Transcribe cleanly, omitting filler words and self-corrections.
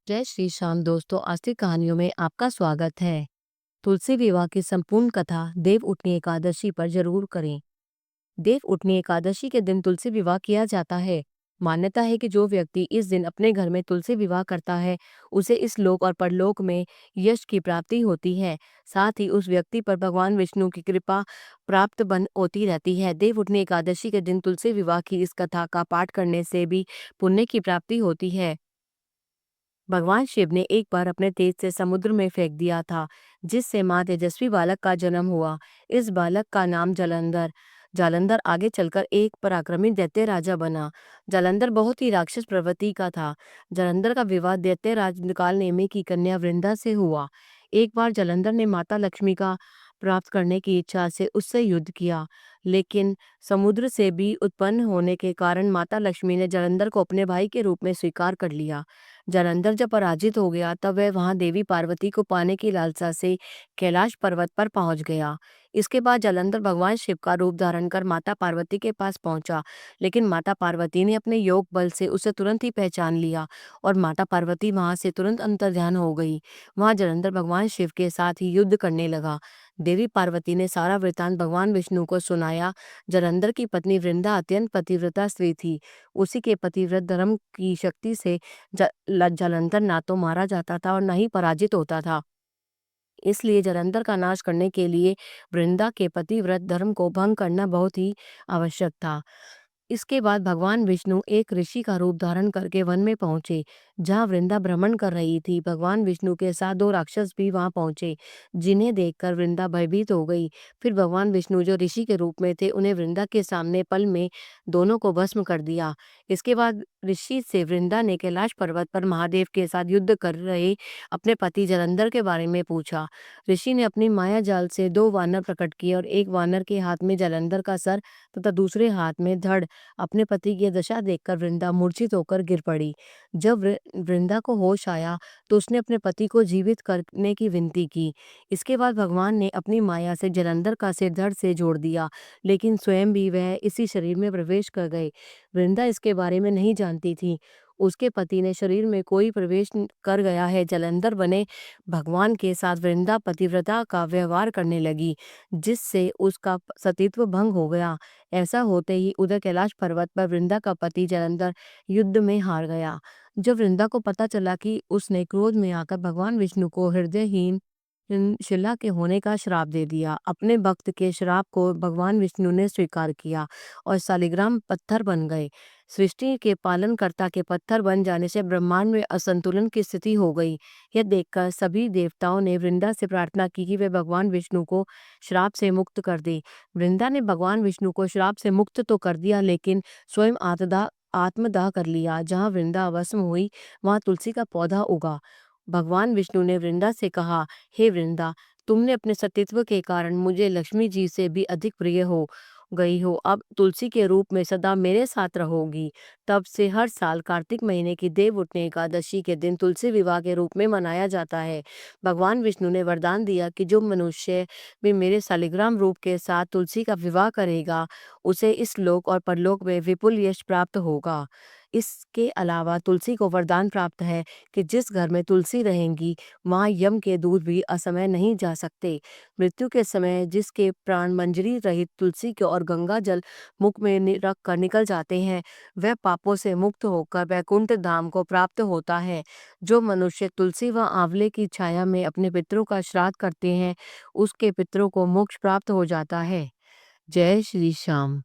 जय श्री श्याम दोस्तों, आस्तिक कहानियों में आपका स्वागत है। तुलसी विवाह की संपूर्ण कथा देव उठनी एकादशी पर जरूर करें। देव उठनी एकादशी के दिन तुलसी विवाह किया जाता है। मान्यता है कि जो व्यक्ति इस दिन अपने घर में तुलसी विवाह करता है, उसे इस लोक और परलोक में यश की प्राप्ति होती है। साथ ही उस व्यक्ति पर भगवान विष्णु की कृपा प्राप्त बन होती रहती है। देव उठनी एकादशी के दिन तुलसी विवाह की इस कथा का पाठ करने से भी पुण्य की प्राप्ति होती है। भगवान शिव ने एक बार अपने तेज से समुद्र में फेंक दिया था, जिससे मां तेजस्वी बालक का जन्म हुआ। इस बालक का नाम जालंधर। जालंधर आगे चलकर एक पराक्रमी दैत्य राजा बना। जालंधर बहुत ही राक्षस प्रवृत्ति का था। जालंधर का विवाह दैत्य राज कालनेमी की कन्या वृंदा से हुआ। एक बार जालंधर ने माता लक्ष्मी का प्राप्त करने की इच्छा से उससे युद्ध किया, लेकिन समुद्र से भी उत्पन्न होने के कारण माता लक्ष्मी ने जालंधर को अपने भाई के रूप में स्वीकार कर लिया। जालंधर जब पराजित हो गया, तब वह वहां देवी पार्वती को पाने की लालसा से कैलाश पर्वत पर पहुंच गया। इसके बाद जालंधर भगवान शिव का रूप धारण कर माता पार्वती के पास पहुंचा, लेकिन माता पार्वती ने अपने योग बल से उसे तुरंत ही पहचान लिया और माता पार्वती वहां से तुरंत अंतर्ध्यान हो गई। वहां जालंधर भगवान शिव के साथ ही युद्ध करने लगा। देवी पार्वती ने सारा वृतांत भगवान विष्णु को सुनाया। जालंधर की पत्नी वृंदा अत्यंत पतिव्रता स्त्री थी। उसी के पतिव्रत धर्म की शक्ति से जालंधर ना तो मारा जाता था और न ही पराजित होता था। इसलिए जालंधर का नाश करने के लिए वृंदा के पतिव्रत धर्म को भंग करना बहुत ही आवश्यक था। इसके बाद भगवान विष्णु एक ऋषि का रूप धारण करके वन में पहुंचे, जहां वृंदा भ्रमण कर रही थी। भगवान विष्णु के साथ दो राक्षस भी वहां पहुंचे, जिन्हें देखकर वृंदा भयभीत हो गई। फिर भगवान विष्णु जो ऋषि के रूप में थे, उन्हें वृंदा के सामने पल में दोनों को भस्म कर दिया। इसके बाद ऋषि से वृंदा ने कैलाश पर्वत पर महादेव के साथ युद्ध कर रहे अपने पति जालंधर के बारे में पूछा। ऋषि ने अपनी माया जाल से दो वानर प्रकट किए और एक वानर के हाथ में जालंधर का सर तथा दूसरे हाथ में धड़। अपने पति की दशा देखकर वृंदा मूर्छित होकर गिर पड़ी। जब वृंदा को होश आया, तो उसने अपने पति को जीवित करने की विनती की। इसके बाद भगवान ने अपनी माया से जालंधर का सिर धड़ से जोड़ दिया, लेकिन स्वयं भी वह इसी शरीर में प्रवेश कर गए। वृंदा इसके बारे में नहीं जानती थी। उसके पति ने शरीर में कोई प्रवेश कर गया है। जालंधर बने भगवान के साथ वृंदा पतिव्रता का व्यवहार करने लगी, जिससे उसका सतीत्व भंग हो गया। ऐसा होते ही उधर कैलाश पर्वत पर वृंदा का पति जालंधर युद्ध में हार गया। जब वृंदा को पता चला कि उसने क्रोध में आकर भगवान विष्णु को हृदयहीन शिला के होने का श्राप दे दिया। अपने भक्त के श्राप को भगवान विष्णु ने स्वीकार किया और शालिग्राम पत्थर बन गए। सृष्टि के पालनकर्ता के पत्थर बन जाने से ब्रह्मांड में असंतुलन की स्थिति हो गई। यह देखकर सभी देवताओं ने वृंदा से प्रार्थना की कि वे भगवान विष्णु को श्राप से मुक्त कर दे। वृंदा ने भगवान विष्णु को श्राप से मुक्त तो कर दिया, लेकिन स्वयं आत्मदाह कर लिया। जहाँ वृंदा भस्म हुई, वहां तुलसी का पौधा उगा। भगवान विष्णु ने वृंदा से कहा, हे वृंदा, तुमने अपने सतीत्व के कारण मुझे लक्ष्मी जी से भी अधिक प्रिय हो गई हो। अब तुलसी के रूप में सदा मेरे साथ रहोगी। तब से हर साल कार्तिक महीने की देव उठनी एकादशी के दिन तुलसी विवाह के रूप में मनाया जाता है। भगवान विष्णु ने वरदान दिया कि जो मनुष्य भी मेरे शालिग्राम रूप के साथ तुलसी का विवाह करेगा, उसे इस लोक और परलोक में विपुल यश प्राप्त होगा। इसके अलावा तुलसी को वरदान प्राप्त है कि जिस घर में तुलसी रहेंगी, वहां यम के दूत भी असमय नहीं जा सकते। मृत्यु के समय जिसके प्राण मंजरी रहित तुलसी के और गंगा जल मुख में रख कर निकल जाते हैं, वह पापों से मुक्त होकर वैकुंठ धाम को प्राप्त होता है। जो मनुष्य तुलसी व आंवले की छाया में अपने पितरों का श्राद्ध करते हैं, उसके पितरों को मोक्ष प्राप्त हो जाता है। जय श्री श्याम।